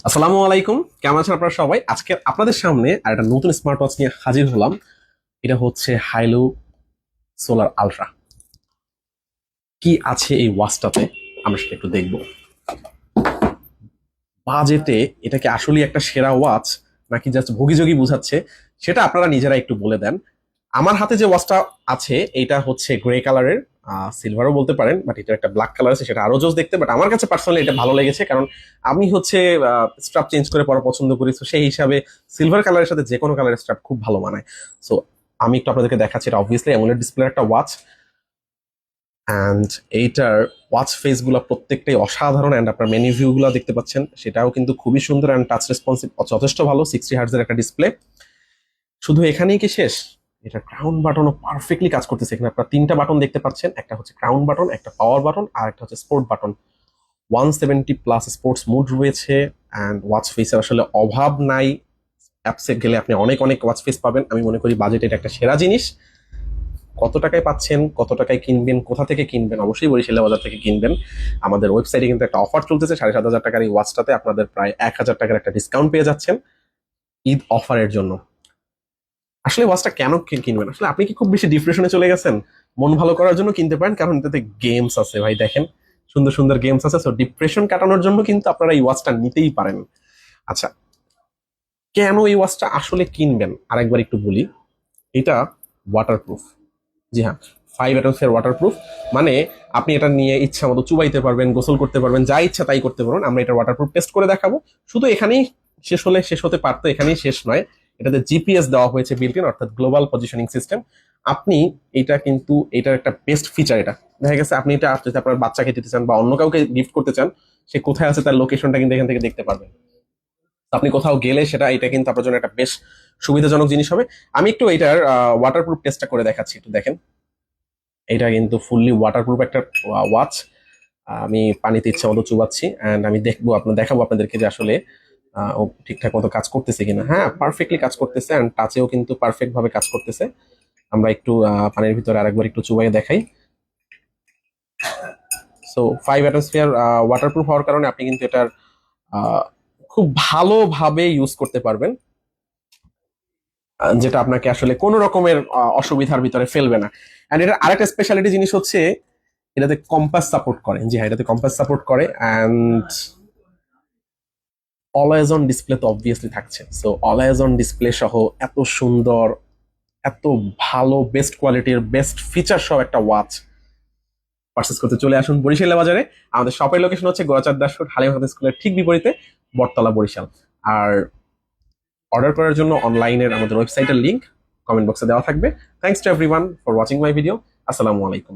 আসসালামু আলাইকুম, কেমন আছেন আপনারা সবাই? আজকে আপনাদের সামনে আর একটা নতুন স্মার্ট ওয়াচ নিয়ে হাজির হলাম। এটা হচ্ছে হাইলো সোলার আলট্রা। কি আছে এই ওয়াচটাতে আমরা সেটা একটু দেখব। বাজেটে এটা কি আসলে একটা সেরা ওয়াচ নাকি জাস্ট ভুগিযোগী বুঝাচ্ছে, সেটা আপনারা নিজেরা একটু বলে দেন। আমার হাতে যে ওয়াচটা আছে এটা হচ্ছে গ্রে কালারের, সিলভারও বলতে পারেন, বাট এটা একটা ব্ল্যাক কালার আছে, সেটা আরো জোস দেখতে। বাট আমার কাছে পার্সোনালি এটা ভালো লেগেছে, কারণ আমি হচ্ছে স্ট্রাপ চেঞ্জ করে পরা পছন্দ করি। তো সেই হিসাবে সিলভার কালারের সাথে যে কোনো কালারের স্ট্রাপ খুব ভালো মানায়। সো আমি একটু আপনাদেরকে দেখাচ্ছি। এটা অবভিয়াসলি অ্যামোলেড ডিসপ্লের একটা ওয়াচ, অ্যান্ড এইটার ওয়াচ ফেস গুলো প্রত্যেকটাই অসাধারণ। অ্যান্ড আপনার মেনু ভিউ গুলো দেখতে পাচ্ছেন, সেটাও কিন্তু খুবই সুন্দর। অ্যান্ড টাচ রেসপন্সিভ যথেষ্ট ভালো, 60 হার্টজের একটা ডিসপ্লে। শুধু এখানেই কি শেষ? এটা ক্রাউন বাটনও পারফেক্টলি কাজ করতেছে। এখানে আপনারা তিনটা বাটন দেখতে পাচ্ছেন, একটা হচ্ছে ক্রাউন বাটন, একটা পাওয়ার বাটন, আর একটা হচ্ছে স্পোর্ট বাটন। 170+ স্পোর্টস মুড রয়েছে। অ্যান্ড ওয়াচ ফেসের আসলে অভাব নাই। অ্যাপসে গেলে আপনি অনেক অনেক ওয়াচ ফেস পাবেন। আমি মনে করি বাজেট এটা একটা সেরা জিনিস। কত টাকায় পাচ্ছেন, কত টাকায় কিনবেন, কোথা থেকে কিনবেন? অবশ্যই বরিশাল বাজার থেকে কিনবেন। আমাদের ওয়েবসাইটে কিন্তু একটা অফার চলতেছে। 7,500 টাকার এই ওয়াচটাতে আপনাদের প্রায় 1,000 টাকার একটা ডিসকাউন্ট পেয়ে যাচ্ছেন ঈদ অফারের জন্য। আসলে ওয়াচটা কেন কিনবেন? আসলে আপনি কি খুব বেশি ডিপ্রেশনে চলে গেছেন? মন ভালো করার জন্য কিনতে পারেন, কারণ এটাতে গেমস আছে ভাই, দেখেন সুন্দর সুন্দর গেমস আছে। সো ডিপ্রেশন কাটানোর জন্য কিন্তু আপনারা এই ওয়াচটা নিতেই পারেন। আচ্ছা, কেন এই ওয়াচটা আসলে কিনবেন আরেকবার একটু বলি। এটা ওয়াটারপ্রুফ। জি হ্যাঁ, 5 অ্যাটমসফিয়ার ওয়াটারপ্রুফ। মানে আপনি এটা নিয়ে ইচ্ছা মতো চুবাইতে পারবেন, গোসল করতে পারবেন, যা ইচ্ছা তাই করতে পারবেন। আমরা এটা ওয়াটারপ্রুফ টেস্ট করে দেখাবো। শুধু এখানেই শেষ হতে পারতো, এখানেই শেষ নয়। এটাতে জিপিএস দেওয়া হয়েছে বিল্ট ইন, অর্থাৎ গ্লোবাল পজিশনিং সিস্টেম। আপনি এটা কিন্তু এটার একটা বেস্ট ফিচার। এটা দেখা গেছে আপনি এটা যদি আপনার বাচ্চাকে দিতে চান বা অন্য কাউকে গিফট করতে চান, সে কোথায় আছে তার লোকেশনটা কিন্তু এখান থেকে দেখতে পারবেন। আপনি কোথাও গেলে সেটা, এটা কিন্তু আপনার জন্য একটা বেশ সুবিধাজনক জিনিস হবে। আমি একটু এটার ওয়াটারপ্রুফ টেস্টটা করে দেখাচ্ছি, একটু দেখেন। এটা কিন্তু ফুললি ওয়াটারপ্রুফ একটা ওয়াচ। আমি পানিতে ইচ্ছা মতো চুবাচ্ছি, অ্যান্ড আমি দেখাবো আপনাদেরকে যে আসলে ও ঠিকঠাক মতো কাজ করতেছে কিনা। হ্যাঁ, পারফেক্টলি কাজ করতেছে, অ্যান্ড টাচেও কিন্তু পারফেক্ট ভাবে কাজ করতেছে। আমরা একটু পানির ভিতরে আরেকবার একটু চুবাইয়ে দেখাই। সো 5 অ্যাটমসফিয়ার ওয়াটারপ্রুফ হওয়ার কারণে আপনি কিন্তু এটার আহ, খুব ভালোভাবে ইউজ করতে পারবেন, যেটা আপনাকে আসলে কোনো রকমের অসুবিধার ভিতরে ফেলবে না। অ্যান্ড এটার আরেকটা স্পেশালিটি জিনিস হচ্ছে এটাতে কম্পাস সাপোর্ট করে। জি হ্যাঁ, এটাতে কম্পাস সাপোর্ট করে। অ্যান্ড অলওয়েজ অন ডিসপ্লে তো অবভিয়াসলি থাকছে। সো অলওয়েজ অন ডিসপ্লে সহ এত সুন্দর, এত ভালো, বেস্ট কোয়ালিটির, বেস্ট ফিচার সহ একটা ওয়াচ পারচেস করতে চলে আসুন বরিশাল বাজারে। আমাদের শপের লোকেশন হচ্ছে গোয়াচার দাস রোড, হালিম হাফিজ স্কুলের ঠিক বিপরীতে, বটতলা, বরিশাল। আর অর্ডার করার জন্য অনলাইনের আমাদের ওয়েবসাইটের লিংক কমেন্ট বক্সে দেওয়া থাকবে। Thanks to everyone for watching my video. আসসালামু আলাইকুম।